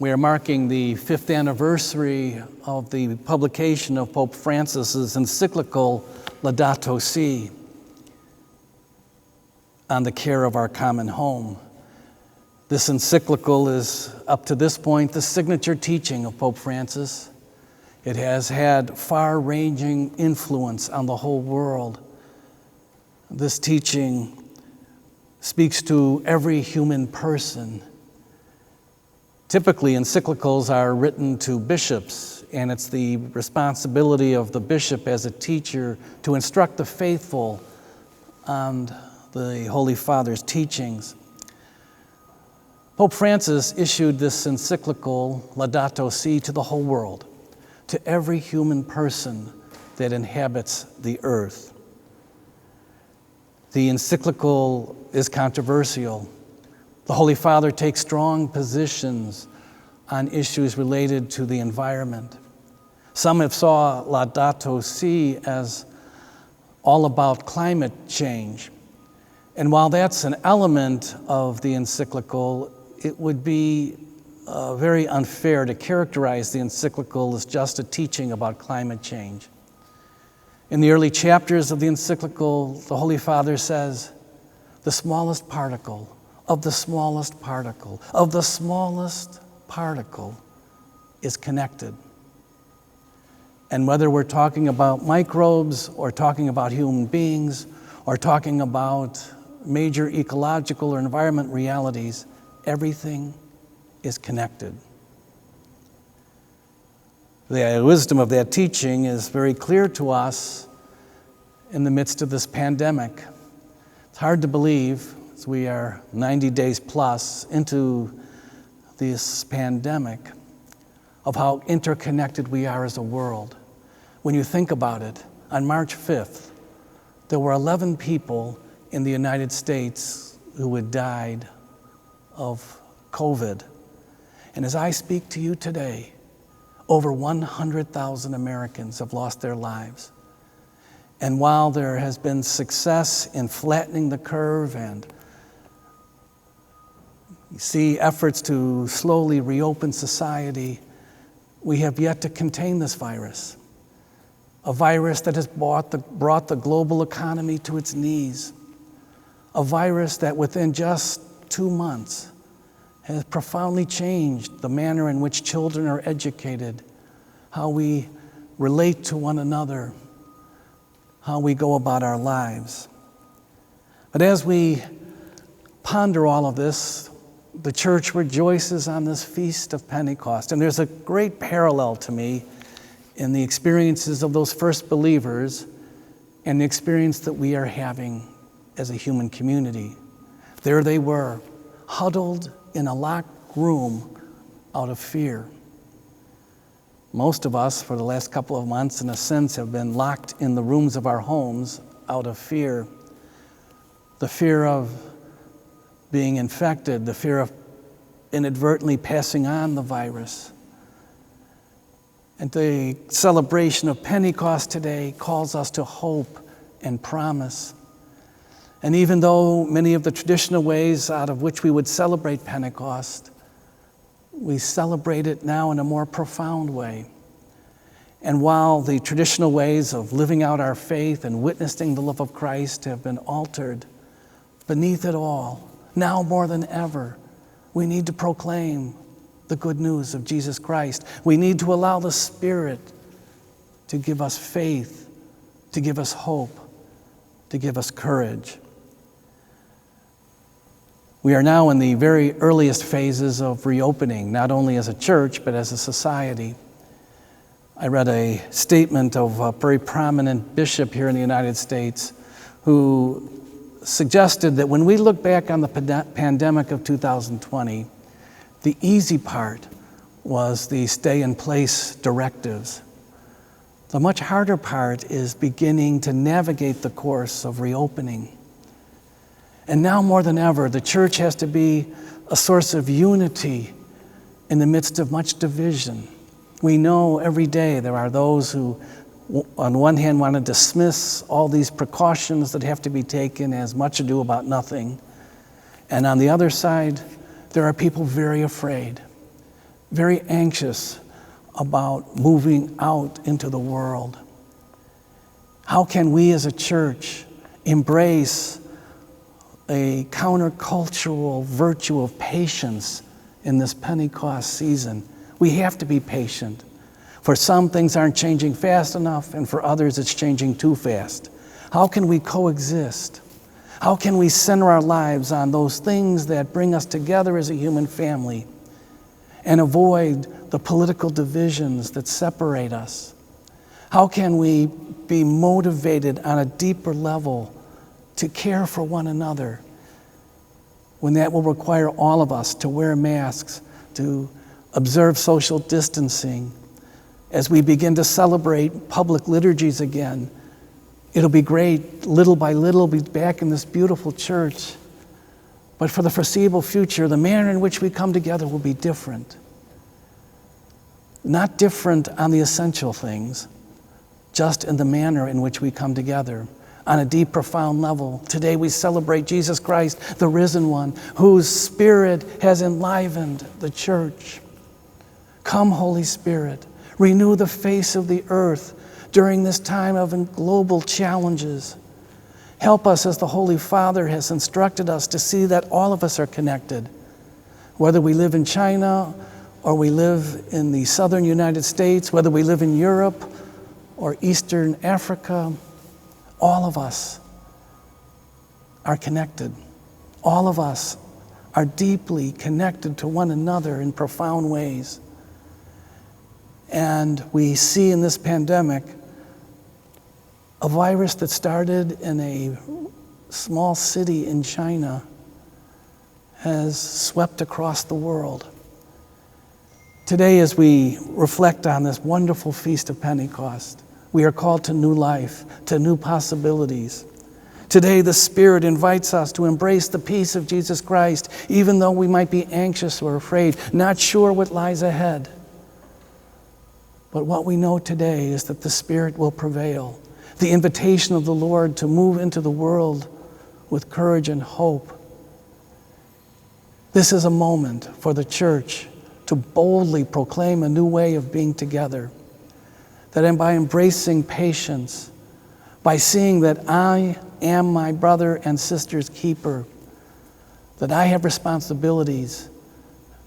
We are marking the 5th anniversary of the publication of Pope Francis's encyclical Laudato Si on the care of our common home. This encyclical is, up to this point, the signature teaching of Pope Francis. It has had far-ranging influence on the whole world. This teaching speaks to every human person. Typically, encyclicals are written to bishops, and it's the responsibility of the bishop as a teacher to instruct the faithful on the Holy Father's teachings. Pope Francis issued this encyclical, Laudato Si, to the whole world, to every human person that inhabits the earth. The encyclical is controversial. The Holy Father takes strong positions on issues related to the environment. Some have saw Laudato Si as all about climate change. And while that's an element of the encyclical, it would be very unfair to characterize the encyclical as just a teaching about climate change. In the early chapters of the encyclical, the Holy Father says, the smallest particle of the smallest particle of the smallest particle is connected. And whether we're talking about microbes or talking about human beings or talking about major ecological or environment realities, everything is connected. The wisdom of that teaching is very clear to us in the midst of this pandemic. It's hard to believe, as we are 90 days plus into this pandemic, of how interconnected we are as a world. When you think about it, on March 5th, there were 11 people in the United States who had died of COVID. And as I speak to you today, over 100,000 Americans have lost their lives. And while there has been success in flattening the curve and you see efforts to slowly reopen society, we have yet to contain this virus. A virus that has brought the global economy to its knees. A virus that within just 2 months has profoundly changed the manner in which children are educated, how we relate to one another, how we go about our lives. But as we ponder all of this, the church rejoices on this feast of Pentecost. And there's a great parallel to me in the experiences of those first believers and the experience that we are having as a human community. There they were, huddled in a locked room out of fear. Most of us, for the last couple of months, in a sense, have been locked in the rooms of our homes out of fear. The fear of being infected, the fear of inadvertently passing on the virus. And the celebration of Pentecost today calls us to hope and promise. And even though many of the traditional ways out of which we would celebrate Pentecost, we celebrate it now in a more profound way. And while the traditional ways of living out our faith and witnessing the love of Christ have been altered, beneath it all, now more than ever, we need to proclaim the good news of Jesus Christ. We need to allow the Spirit to give us faith, to give us hope, to give us courage. We are now in the very earliest phases of reopening, not only as a church, but as a society. I read a statement of a very prominent bishop here in the United States who suggested that when we look back on the pandemic of 2020, the easy part was the stay-in-place directives. The much harder part is beginning to navigate the course of reopening. And now more than ever, the church has to be a source of unity in the midst of much division. We know every day there are those who, on one hand, want to dismiss all these precautions that have to be taken as much ado about nothing. And on the other side, there are people very afraid very anxious about moving out into the world. How can we as a church embrace a countercultural virtue of patience in this Pentecost season? We have to be patient. For some, things aren't changing fast enough, and for others, it's changing too fast. How can we coexist? How can we center our lives on those things that bring us together as a human family and avoid the political divisions that separate us? How can we be motivated on a deeper level to care for one another when that will require all of us to wear masks, to observe social distancing? As we begin to celebrate public liturgies again, it'll be great, little by little, we'll be back in this beautiful church. But for the foreseeable future, the manner in which we come together will be different. Not different on the essential things, just in the manner in which we come together on a deep, profound level. Today we celebrate Jesus Christ, the risen one, whose Spirit has enlivened the church. Come, Holy Spirit, renew the face of the earth during this time of global challenges. Help us as the Holy Father has instructed us to see that all of us are connected. Whether we live in China or we live in the southern United States, whether we live in Europe or Eastern Africa, all of us are connected. All of us are deeply connected to one another in profound ways. And we see in this pandemic a virus that started in a small city in China has swept across the world. Today, as we reflect on this wonderful feast of Pentecost, we are called to new life, to new possibilities. Today, the Spirit invites us to embrace the peace of Jesus Christ, even though we might be anxious or afraid, not sure what lies ahead. But what we know today is that the Spirit will prevail. The invitation of the Lord to move into the world with courage and hope. This is a moment for the church to boldly proclaim a new way of being together. That by embracing patience, by seeing that I am my brother and sister's keeper, that I have responsibilities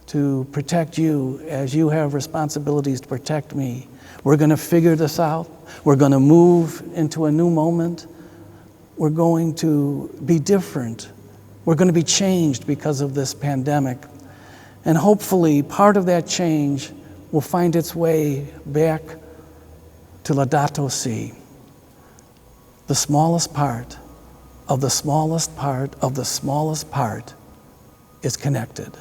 to protect you as you have responsibilities to protect me. We're going to figure this out. We're going to move into a new moment. We're going to be different. We're going to be changed because of this pandemic. And hopefully part of that change will find its way back to Laudato Si. The smallest part of the smallest part of the smallest part is connected.